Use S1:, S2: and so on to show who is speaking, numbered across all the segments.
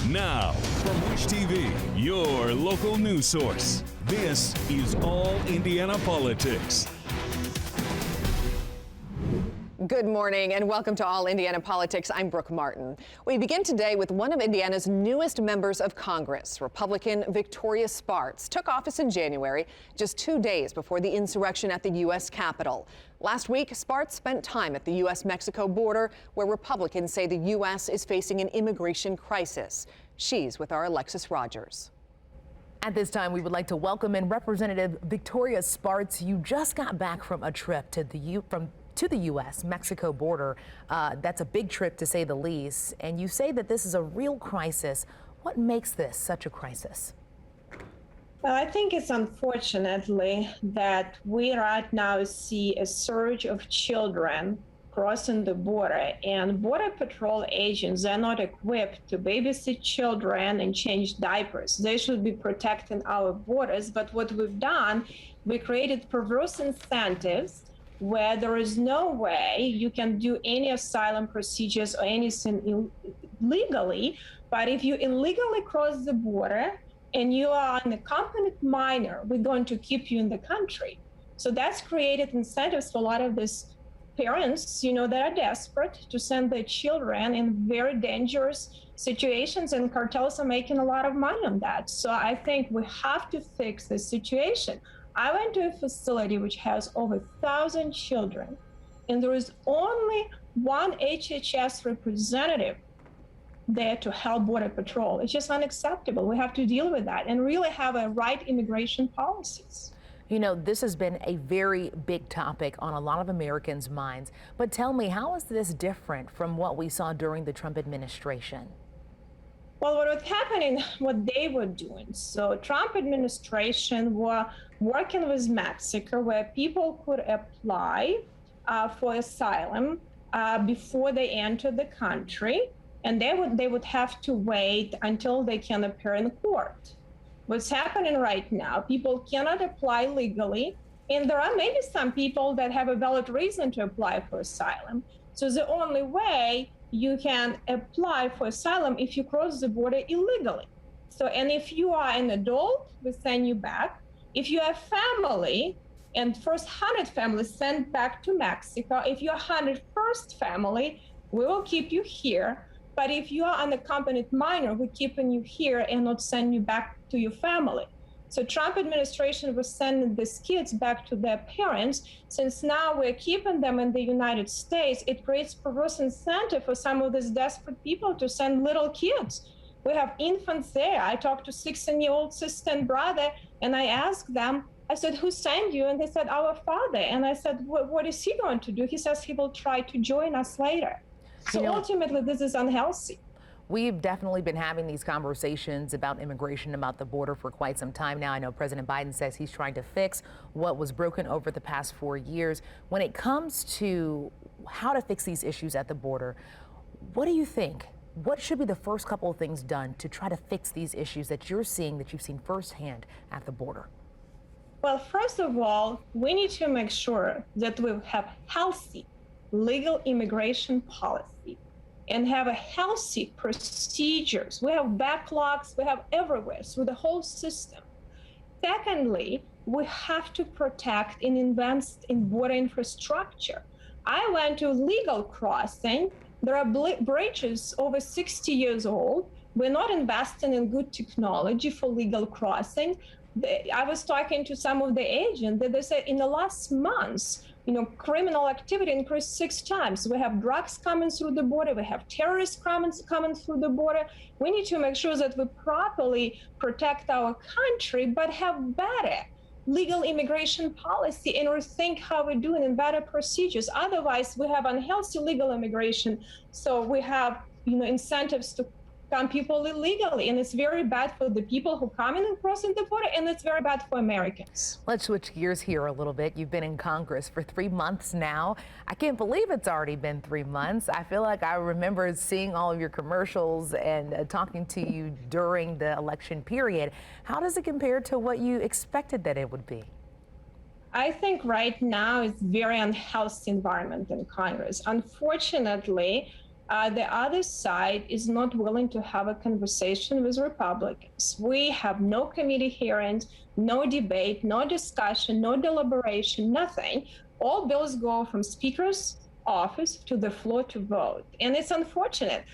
S1: Now, from Wish TV, your local news source, this is All Indiana Politics.
S2: Good morning and welcome to All Indiana Politics. I'm Brooke Martin. We begin today with one of Indiana's newest members of Congress. Republican Victoria Spartz took office in January, just 2 days before the insurrection at the U.S. Capitol. Last week, Spartz spent time at the U.S.-Mexico border, where Republicans say the U.S. is facing an immigration crisis. She's with our Alexis Rogers.
S3: At this time, we would like to welcome in Representative Victoria Spartz. You just got back from a trip to the U.S.-Mexico border. That's a big trip, to say the least. And you say that this is a real crisis. What makes this such a crisis?
S4: Well, I think it's unfortunately that we right now see a surge of children crossing the border, and Border Patrol agents are not equipped to babysit children and change diapers. They should be protecting our borders, but what we've done, we created perverse incentives where there is no way you can do any asylum procedures or anything illegally. But if you illegally cross the border and you are an accompanied minor, we're going to keep you in the country. So that's created incentives for a lot of these parents, that are desperate to send their children in very dangerous situations, and cartels are making a lot of money on that. So I think we have to fix this situation. I went to a facility which has over 1,000 children, and there is only one HHS representative there to help Border Patrol. It's just unacceptable. We have to deal with that and really have a right immigration policies.
S3: This has been a very big topic on a lot of Americans' minds. But tell me, how is this different from what we saw during the Trump administration?
S4: Well, what was happening, what they were doing. So Trump administration were working with Mexico, where people could apply for asylum before they enter the country, and they would have to wait until they can appear in court. What's happening right now, people cannot apply legally, and there are maybe some people that have a valid reason to apply for asylum. So the only way you can apply for asylum if you cross the border illegally. So, and if you are an adult, we send you back. If you have family, and first 100 families sent back to Mexico, if you're 101st family, we will keep you here. But if you are an unaccompanied minor, we're keeping you here and not send you back to your family. So Trump administration was sending these kids back to their parents. Since now we're keeping them in the United States, it creates perverse incentive for some of these desperate people to send little kids. We have infants there. I talked to 16-year-old sister and brother, and I asked them, I said, who sent you? And they said, our father. And I said, what is he going to do? He says he will try to join us later. So ultimately, this is unhealthy.
S3: We've definitely been having these conversations about immigration, about the border for quite some time now. I know President Biden says he's trying to fix what was broken over the past 4 years. When it comes to how to fix these issues at the border, what do you think? What should be the first couple of things done to try to fix these issues that you're seeing, that you've seen firsthand at the border?
S4: Well, first of all, we need to make sure that we have healthy legal immigration policy and have a healthy procedures. We have backlogs, we have everywhere, through the whole system. Secondly, we have to protect and invest in border infrastructure. I went to legal crossing. There are bridges over 60 years old. We're not investing in good technology for legal crossing. I was talking to some of the agents that they said in the last months, criminal activity increased 6 times. We have drugs coming through the border. We have terrorist crimes coming through the border. We need to make sure that we properly protect our country, but have better legal immigration policy and rethink how we're doing in better procedures. Otherwise, we have unhealthy legal immigration. So we have, incentives to come people illegally, and it's very bad for the people who come in and crossing the border, and it's very bad for Americans.
S3: Let's switch gears here a little bit. You've been in Congress for 3 months now. I can't believe it's already been 3 months. I feel like I remember seeing all of your commercials and talking to you during the election period. How does it compare to what you expected that it would be?
S4: I think right now it's very unhealthy environment in Congress. Unfortunately, the other side is not willing to have a conversation with Republicans. We have no committee hearings, no debate, no discussion, no deliberation, nothing. All bills go from Speaker's office to the floor to vote. And it's unfortunate.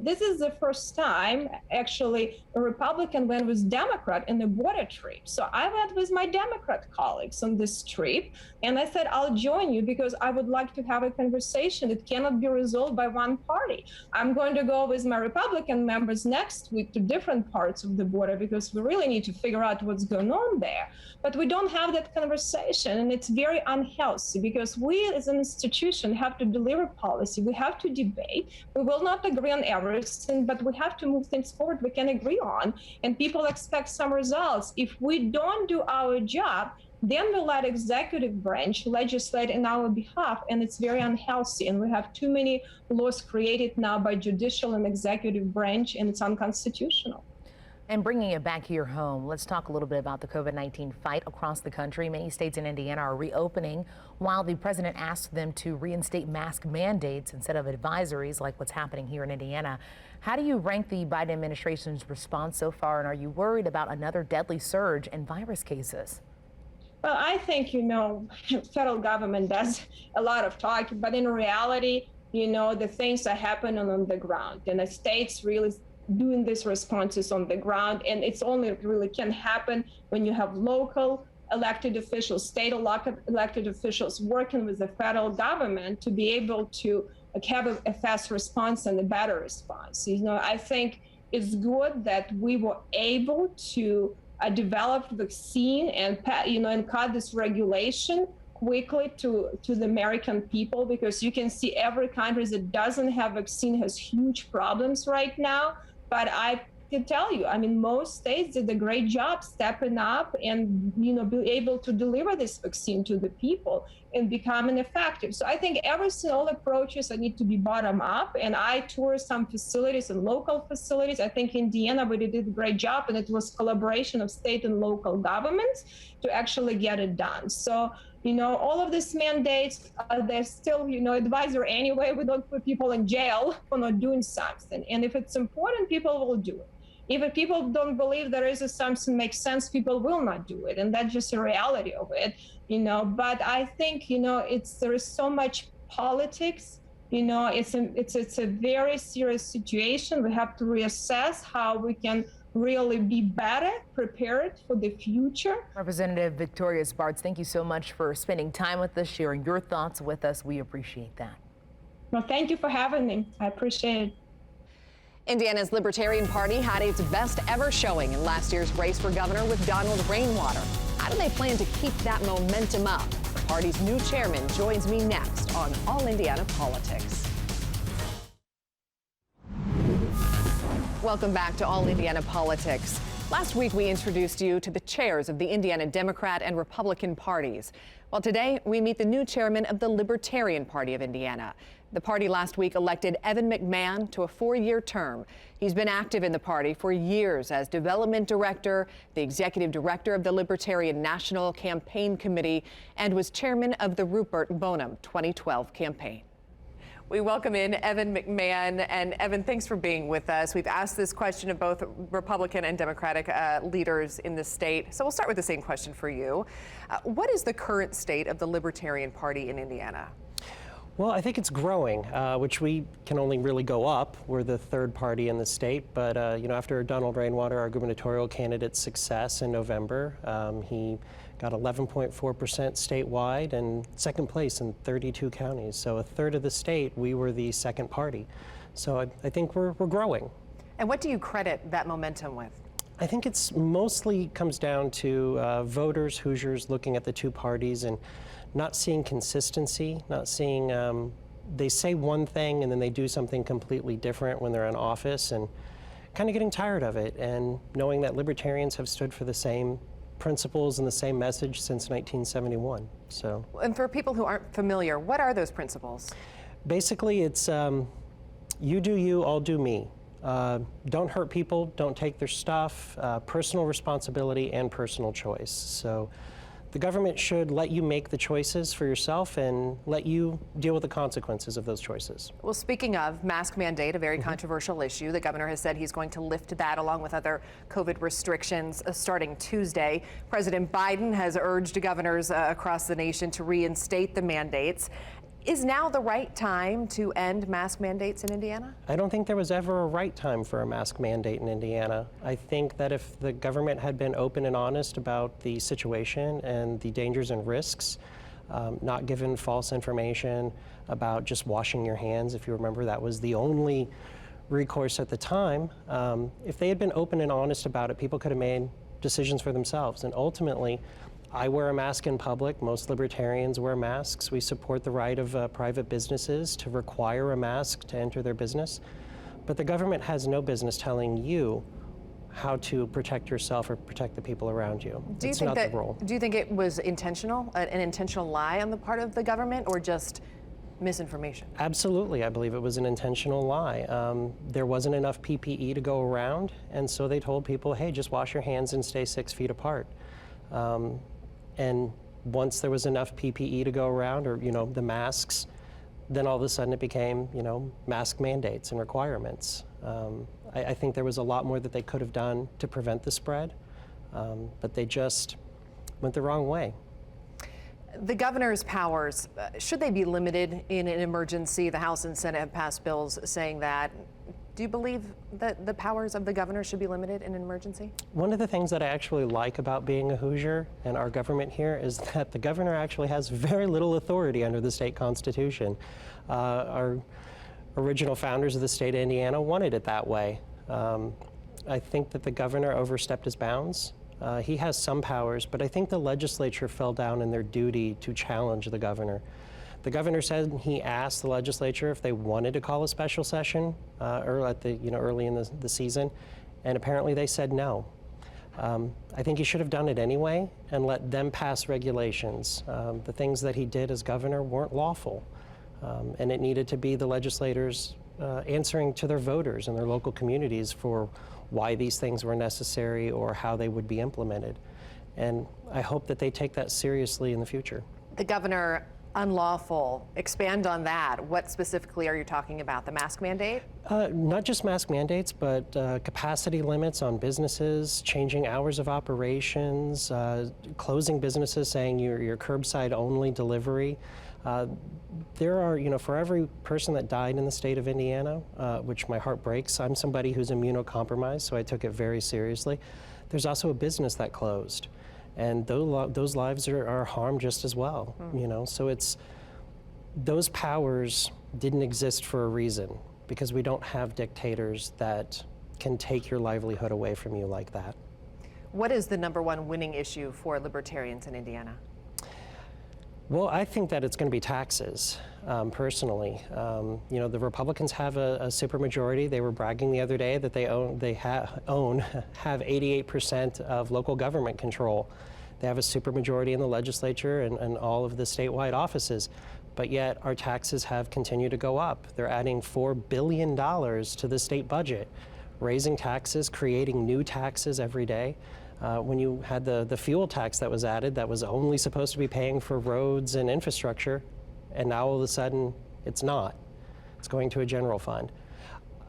S4: This is the first time actually a Republican went with Democrat in the border trip. So I went with my Democrat colleagues on this trip, and I said, I'll join you because I would like to have a conversation. It cannot be resolved by one party. I'm going to go with my Republican members next week to different parts of the border because we really need to figure out what's going on there. But we don't have that conversation, and it's very unhealthy because we as an institution have to deliver policy. We have to debate. We will not agree on everything, but we have to move things forward we can agree on, and people expect some results. If we don't do our job, then we let executive branch legislate in our behalf, and it's very unhealthy. And we have too many laws created now by judicial and executive branch, and it's unconstitutional.
S3: And bringing it back here home, let's talk a little bit about the COVID-19 fight across the country. Many states in Indiana are reopening while the president asked them to reinstate mask mandates instead of advisories like what's happening here in Indiana. How do you rank the Biden administration's response so far, and are you worried about another deadly surge in virus cases?
S4: Well, I think, federal government does a lot of talking, but in reality, the things that happen on the ground, and the states really doing these responses on the ground. And it's only really can happen when you have local elected officials, state elected officials working with the federal government to be able to have a fast response and a better response. I think it's good that we were able to develop vaccine and cut this regulation quickly to the American people, because you can see every country that doesn't have vaccine has huge problems right now. But I can tell you, most states did a great job stepping up and, be able to deliver this vaccine to the people and becoming effective. So I think all approaches need to be bottom up. And I toured some facilities and local facilities. I think Indiana, we did a great job, and it was collaboration of state and local governments to actually get it done. So, all of these mandates, they're still, advisory anyway. We don't put people in jail for not doing something. And if it's important, people will do it. If people don't believe there is something makes sense, people will not do it. And that's just a reality of it, But I think, there is so much politics. It's a very serious situation. We have to reassess how we can really be better prepared for the future.
S3: Representative Victoria Spartz, thank you so much for spending time with us, sharing your thoughts with us. We appreciate that.
S4: Well, thank you for having me. I appreciate it.
S2: Indiana's Libertarian Party had its best ever showing in last year's race for governor with Donald Rainwater. How do they plan to keep that momentum up? The party's new chairman joins me next on All Indiana Politics. Welcome back to All Indiana Politics. Last week, we introduced you to the chairs of the Indiana Democrat and Republican parties. Well, today, we meet the new chairman of the Libertarian Party of Indiana. The party last week elected Evan McMahon to a 4-year term. He's been active in the party for years as development director, the executive director of the Libertarian National Campaign Committee, and was chairman of the Rupert Bonham 2012 campaign. We welcome in Evan McMahon. And Evan, thanks for being with us. We've asked this question of both Republican and Democratic leaders in the state. So we'll start with the same question for you. What is the current state of the Libertarian Party in Indiana?
S5: Well, I think it's growing, which we can only really go up. We're the third party in the state, but after Donald Rainwater, our gubernatorial candidate's success in November, he got 11.4% statewide and second place in 32 counties. So a third of the state, we were the second party. So I think we're growing.
S2: And what do you credit that momentum with?
S5: I think it's mostly comes down to voters, Hoosiers, looking at the two parties and not seeing consistency, not seeing, they say one thing and then they do something completely different when they're in office, and kind of getting tired of it, and knowing that libertarians have stood for the same principles and the same message since 1971. So.
S2: And for people who aren't familiar, what are those principles?
S5: Basically, it's you do you, I'll do me. Don't hurt people, don't take their stuff, personal responsibility and personal choice. So the government should let you make the choices for yourself and let you deal with the consequences of those choices.
S2: Well, speaking of mask mandate, a very controversial issue, the governor has said he's going to lift that along with other COVID restrictions starting Tuesday. President Biden has urged governors across the nation to reinstate the mandates. Is now the right time to end mask mandates in Indiana?
S5: I don't think there was ever a right time for a mask mandate in Indiana. I think that if the government had been open and honest about the situation and the dangers and risks, not given false information about just washing your hands, if you remember that was the only recourse at the time, if they had been open and honest about it, people could have made decisions for themselves. And ultimately, I wear a mask in public. Most libertarians wear masks. We support the right of private businesses to require a mask to enter their business. But the government has no business telling you how to protect yourself or protect the people around you. It's not the role.
S2: Do you think it was intentional, an intentional lie on the part of the government, or just misinformation?
S5: Absolutely. I believe it was an intentional lie. There wasn't enough PPE to go around, and so they told people, hey, just wash your hands and stay 6 feet apart. And once there was enough PPE to go around, or, the masks, then all of a sudden it became, mask mandates and requirements. I think there was a lot more that they could have done to prevent the spread, but they just went the wrong way.
S2: The governor's powers, should they be limited in an emergency? The House and Senate have passed bills saying that. Do you believe that the powers of the governor should be limited in an emergency?
S5: One of the things that I actually like about being a Hoosier and our government here is that the governor actually has very little authority under the state constitution. Our original founders of the state of Indiana wanted it that way. I think that the governor overstepped his bounds. He has some powers, but I think the legislature fell down in their duty to challenge the governor. The governor said he asked the legislature if they wanted to call a special session early in the season, and apparently they said no. I think he should have done it anyway and let them pass regulations. The things that he did as governor weren't lawful, and it needed to be the legislators answering to their voters and their local communities for why these things were necessary or how they would be implemented. And I hope that they take that seriously in the future.
S2: The governor, unlawful. Expand on that. What specifically are you talking about? The mask mandate?
S5: Not just mask mandates, but capacity limits on businesses, changing hours of operations, closing businesses, saying you're curbside only delivery. There are, for every person that died in the state of Indiana, which my heart breaks, I'm somebody who's immunocompromised, so I took it very seriously. There's also a business that closed. And those lives are harmed just as well, So those powers didn't exist for a reason, because we don't have dictators that can take your livelihood away from you like that.
S2: What is the number1 winning issue for libertarians in Indiana?
S5: Well, I think that it's going to be taxes, personally. The Republicans have a supermajority. They were bragging the other day that they have 88% of local government control. They have a supermajority in the legislature and all of the statewide offices, but yet our taxes have continued to go up. They're adding $4 billion to the state budget, raising taxes, creating new taxes every day. When you had the fuel tax that was added, that was only supposed to be paying for roads and infrastructure, and now all of a sudden it's not. It's going to a general fund.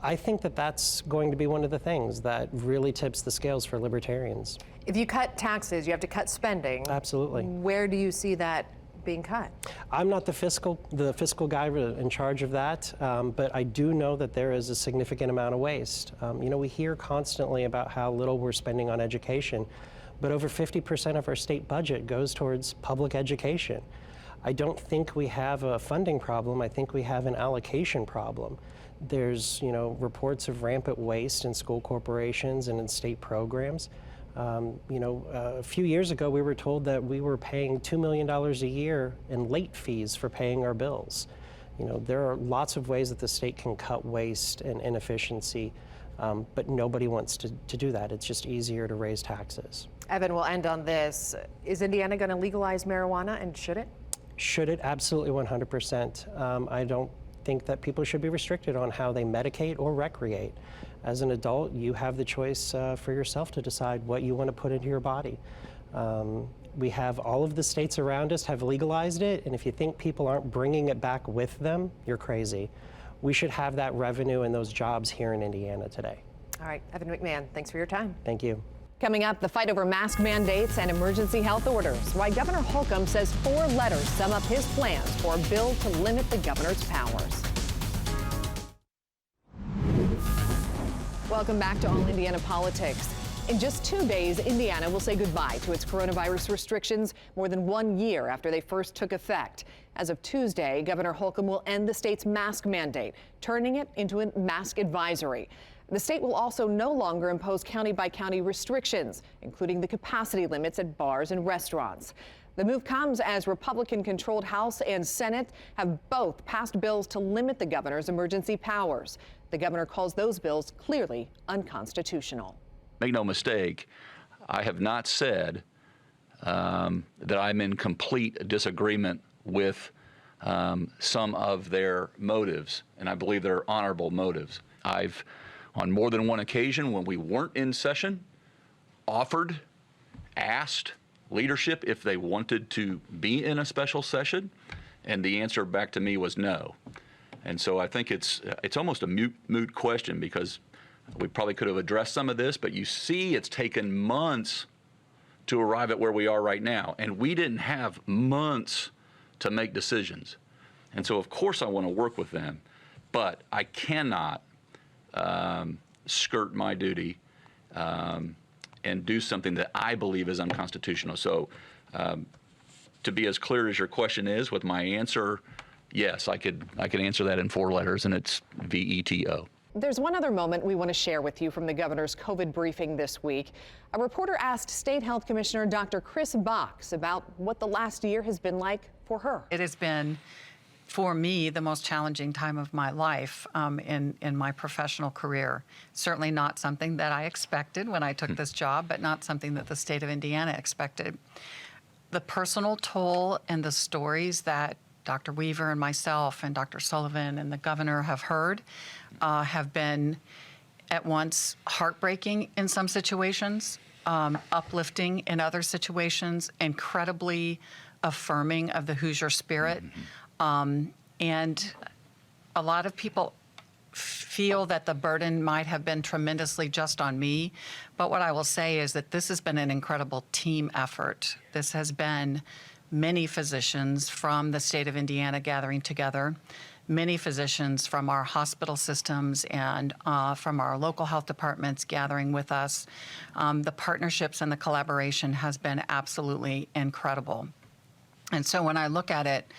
S5: I think that that's going to be one of the things that really tips the scales for libertarians.
S2: If you cut taxes, you have to cut spending.
S5: Absolutely. Where
S2: do you see that being cut?
S5: I'm not the fiscal guy in charge of that, but I do know that there is a significant amount of waste. We hear constantly about how little we're spending on education, but over 50% of our state budget goes towards public education. I don't think we have a funding problem. I think we have an allocation problem. There's, reports of rampant waste in school corporations and in state programs. A few years ago, we were told that we were paying $2 million a year in late fees for paying our bills. There are lots of ways that the state can cut waste and inefficiency, but nobody wants to do that. It's just easier to raise taxes.
S2: Evan, we'll end on this. Is Indiana going to legalize marijuana, and should it?
S5: Should it? Absolutely, 100%. I don't think that people should be restricted on how they medicate or recreate. As an adult, you have the choice for yourself to decide what you want to put into your body. We have all of the states around us have legalized it, and if you think people aren't bringing it back with them, you're crazy. We should have that revenue and those jobs here in Indiana today.
S2: All right, Evan McMahon, thanks for your time.
S5: Thank you.
S2: Coming up, the fight over mask mandates and emergency health orders. Why Governor Holcomb says 4 letters sum up his plans for a bill to limit the governor's powers. Welcome back to All Indiana Politics. In just 2 days, Indiana will say goodbye to its coronavirus restrictions more than 1 year after they first took effect. As of Tuesday, Governor Holcomb will end the state's mask mandate, turning it into a mask advisory. The state will also no longer impose county-by-county restrictions, including the capacity limits at bars and restaurants. The move comes as Republican-controlled House and Senate have both passed bills to limit the governor's emergency powers. The governor calls those bills clearly unconstitutional.
S6: Make no mistake, I have not said that I'm in complete disagreement with some of their motives, and I believe they're honorable motives. I've, on more than one occasion, when we weren't in session, asked leadership if they wanted to be in a special session, and the answer back to me was no. And so I think it's almost a moot question, because we probably could have addressed some of this, but you see it's taken months to arrive at where we are right now, and we didn't have months to make decisions. And so of course I want to work with them, but I cannot skirt my duty and do something that I believe is unconstitutional. So to be as clear as your question is with my answer, yes, I could answer that in 4 letters, and it's VETO.
S2: There's one other moment we want to share with you from the governor's COVID briefing this week. A reporter asked State Health Commissioner Dr. Chris Box about what the last year has been like for her.
S7: It has been, for me, the most challenging time of my life in my professional career. Certainly not something that I expected when I took this job, but not something that the state of Indiana expected. The personal toll and the stories that Dr. Weaver and myself and Dr. Sullivan and the governor have heard have been at once heartbreaking in some situations, uplifting in other situations, incredibly affirming of the Hoosier spirit. And a lot of people feel that the burden might have been tremendously just on me. But what I will say is that this has been an incredible team effort. This has been many physicians from the state of Indiana gathering together, many physicians from our hospital systems and from our local health departments gathering with us. The partnerships and the collaboration has been absolutely incredible. And so when I look at it,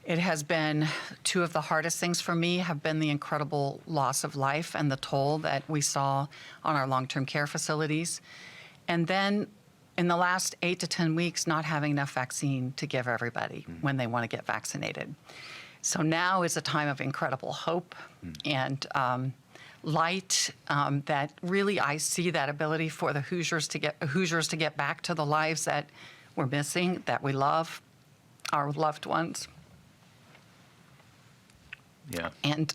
S7: it has been 2 of the hardest things for me have been the incredible loss of life and the toll that we saw on our long-term care facilities. And then in the last 8 to 10 weeks, not having enough vaccine to give everybody when they want to get vaccinated. So now is a time of incredible hope and light that really I see that ability for the Hoosiers to get back to the lives that we're missing, that we love, our loved ones.
S6: Yeah.
S7: And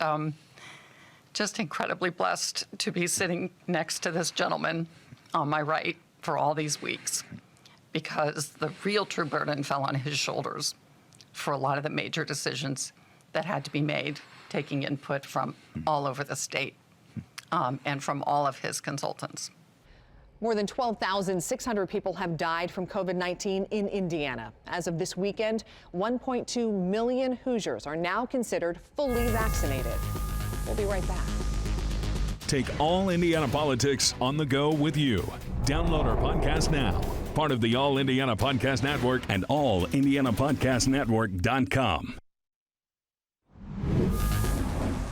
S7: just incredibly blessed to be sitting next to this gentleman on my right for all these weeks, because the real true burden fell on his shoulders for a lot of the major decisions that had to be made, taking input from all over the state and from all of his consultants.
S2: More than 12,600 people have died from COVID-19 in Indiana. As of this weekend, 1.2 million Hoosiers are now considered fully vaccinated. We'll be right back.
S1: Take All Indiana Politics on the go with you. Download our podcast now. Part of the All Indiana Podcast Network and allindianapodcastnetwork.com.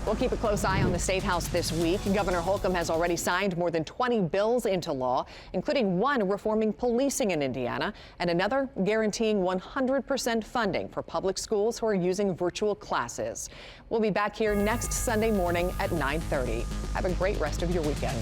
S2: We'll keep a close eye on the State House this week. Governor Holcomb has already signed more than 20 bills into law, including one reforming policing in Indiana and another guaranteeing 100% funding for public schools who are using virtual classes. We'll be back here next Sunday morning at 9:30. Have a great rest of your weekend.